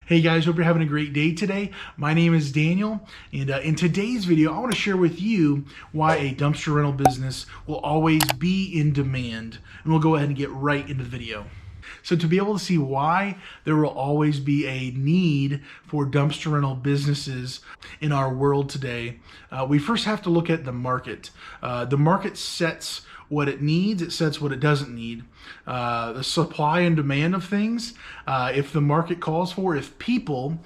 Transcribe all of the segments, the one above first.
Hey guys, hope you're having a great day today. My name is Daniel, and in today's video, I want to share with you why a dumpster rental business will always be in demand. And we'll go ahead and get right into the video. So to be able to see why there will always be a need for dumpster rental businesses in our world today, we first have to look at the market. The market sets what it needs, it sets what it doesn't need. The supply and demand of things, if the market calls for, if people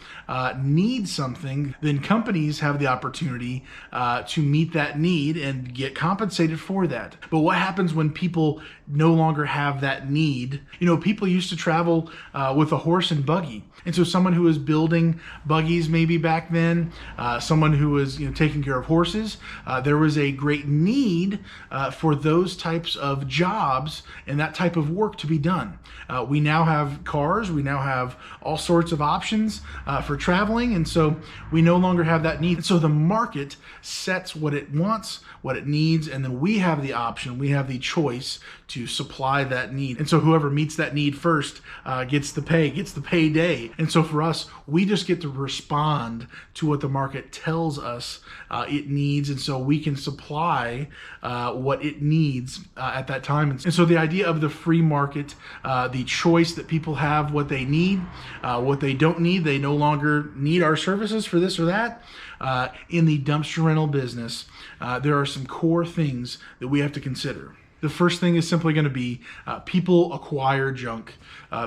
need something, then companies have the opportunity to meet that need and get compensated for that. But what happens when people no longer have that need? You know, people used to travel with a horse and buggy. And so someone who was building buggies maybe back then, someone who was taking care of horses, there was a great need for those types of jobs and that type of work to be done. We now have cars, we now have all sorts of options for traveling, and so we no longer have that need. So the market sets what it wants, what it needs, and then we have the option, we have the choice to supply that need. And so whoever meets that need first gets the payday. And so for us, we just get to respond to what the market tells us it needs, and so we can supply what it needs at that time. And so the idea of the free market, the choice that people have what they need, what they don't need, they no longer need our services for this or that. In the dumpster rental business, there are some core things that we have to consider. The first thing is simply going to be people acquire junk.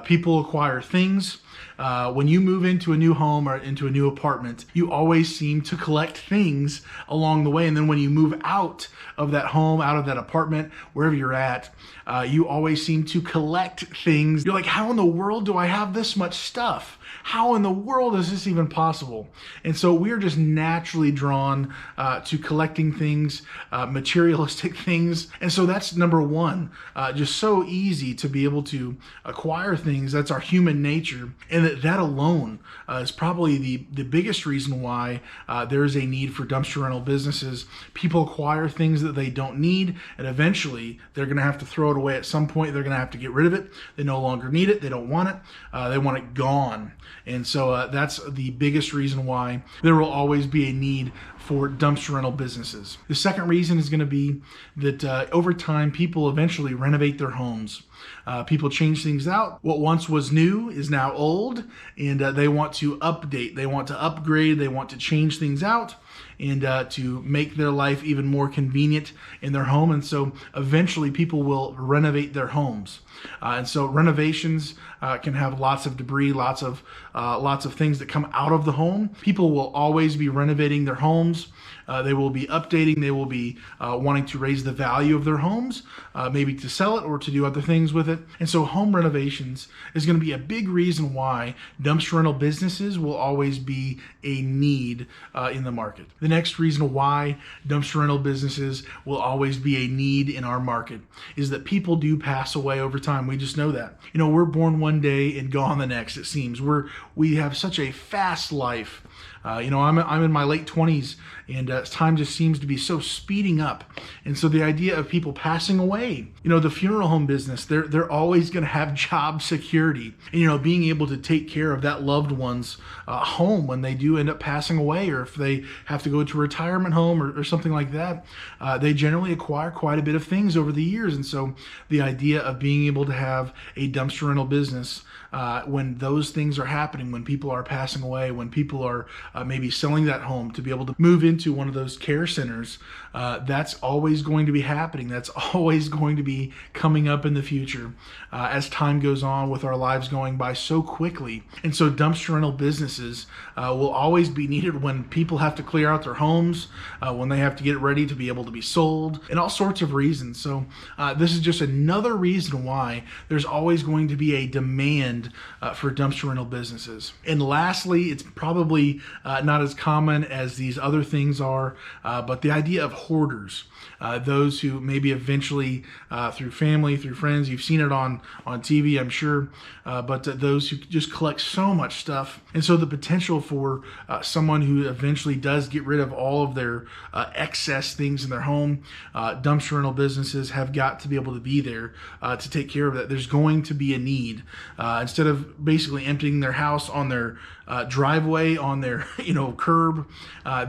People acquire things. When you move into a new home or into a new apartment, you always seem to collect things along the way. And then when you move out of that home, out of that apartment, wherever you're at, you always seem to collect things. You're like, how in the world do I have this much stuff? How in the world is this even possible? And so we're just naturally drawn to collecting things, materialistic things. And so that's number one, just so easy to be able to acquire things. That's our human nature. And that alone is probably the biggest reason why there is a need for dumpster rental businesses. People acquire things that they don't need, and eventually they're going to have to throw it away at some point. They're going to have to get rid of it. They no longer need it. They don't want it. They want it gone. And so that's the biggest reason why there will always be a need for dumpster rental businesses. The second reason is going to be that over time, people eventually renovate their homes. People change things out. What once was new is now old, and they want to update, they want to upgrade, they want to change things out, and to make their life even more convenient in their home. And so eventually people will renovate their homes. And so renovations can have lots of debris, lots of things that come out of the home. People will always be renovating their homes. They will be updating. They will be wanting to raise the value of their homes, maybe to sell it or to do other things with it. And so home renovations is going to be a big reason why dumpster rental businesses will always be a need in the market. The next reason why dumpster rental businesses will always be a need in our market is that people do pass away over time. We just know that. You know, we're born one day and gone the next, it seems. We have such a fast life. I'm in my late 20s, and time just seems to be so speeding up. And so the idea of people passing away, the funeral home business, they're always going to have job security. And, being able to take care of that loved one's home when they do end up passing away, or if they have to go to a retirement home or something like that, they generally acquire quite a bit of things over the years. And so the idea of being able to have a dumpster rental business when those things are happening, when people are passing away, when people are maybe selling that home to be able to move into one of those care centers, that's always going to be happening. That's always going to be coming up in the future as time goes on, with our lives going by so quickly. And so dumpster rental businesses will always be needed when people have to clear out their homes, when they have to get ready to be able to be sold, and all sorts of reasons. So this is just another reason why there's always going to be a demand for dumpster rental businesses. And lastly, it's probably not as common as these other things are, but the idea of hoarders, those who maybe eventually through family, through friends, you've seen it on TV, I'm sure, but those who just collect so much stuff. And so the potential for someone who eventually does get rid of all of their excess things in their home, dumpster rental businesses have got to be able to be there to take care of that. There's going to be a need. Instead of basically emptying their house on their driveway, on their curb,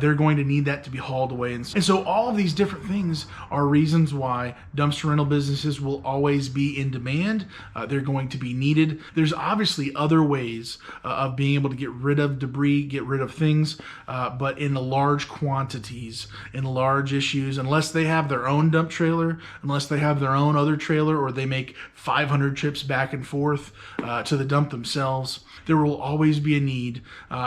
they're going to need that to be hauled away. And so all of these different things are reasons why dumpster rental businesses will always be in demand. They're going to be needed. There's obviously other ways of being able to get rid of debris, get rid of things, but in large quantities, in large issues, unless they have their own dump trailer, unless they have their own other trailer, or they make 500 trips back and forth to the dump themselves, there will always be a need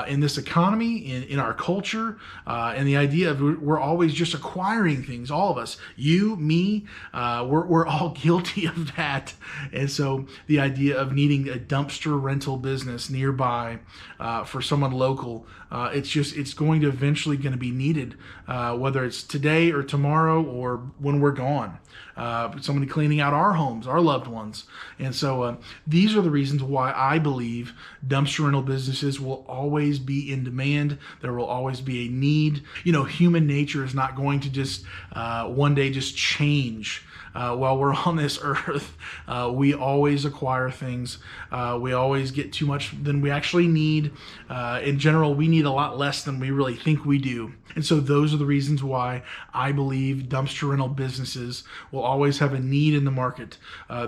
in this economy, in our culture, and the idea of we're always just acquiring things. All of us, you, me, we're all guilty of that. And so the idea of needing a dumpster rental business nearby for someone local, it's going to eventually going to be needed, whether it's today or tomorrow or when we're gone. Somebody cleaning out our homes, our loved ones. And so these are the reasons why I believe dumpster rental businesses will always be in demand. There will always be a need. Human nature is not going to just one day just change. While we're on this earth, we always acquire things. We always get too much than we actually need. In general, we need a lot less than we really think we do. And so those are the reasons why I believe dumpster rental businesses will always have a need in the market.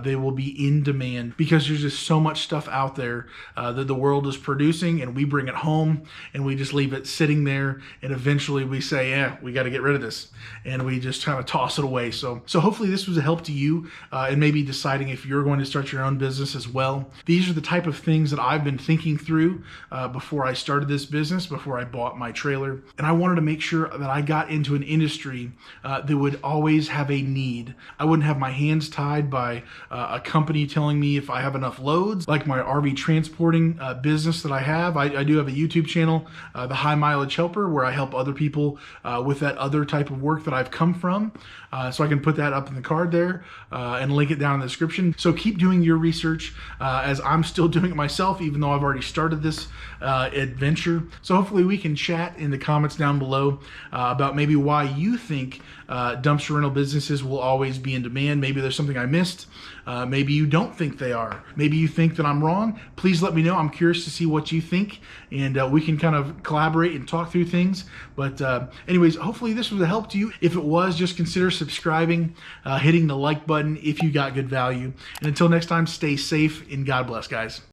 They will be in demand because there's just so much stuff out there that the world is producing, and we bring it home and we just leave it sitting there, and eventually we say, yeah, we got to get rid of this, and we just kind of toss it away. So hopefully this was a help to you in maybe deciding if you're going to start your own business as well. These are the type of things that I've been thinking through before I started this business, before I bought my trailer, and I wanted to make sure that I got into an industry that would always have a need. I wouldn't have my hands tied by a company telling me if I have enough loads, like my RV transporting business that I have. I do have a YouTube channel, The High Mileage Helper, where I help other people with that other type of work that I've come from. So I can put that up in the card there and link it down in the description. So keep doing your research as I'm still doing it myself, even though I've already started this adventure. So hopefully we can chat in the comments down below about maybe why you think dumpster rental businesses will always be in demand. Maybe there's something I missed. Maybe you don't think they are. Maybe you think that I'm wrong. Please let me know. I'm curious to see what you think, and we can kind of collaborate and talk through things. But anyways, hopefully this was a help to you. If it was, just consider subscribing, hitting the like button if you got good value. And until next time, stay safe and God bless, guys.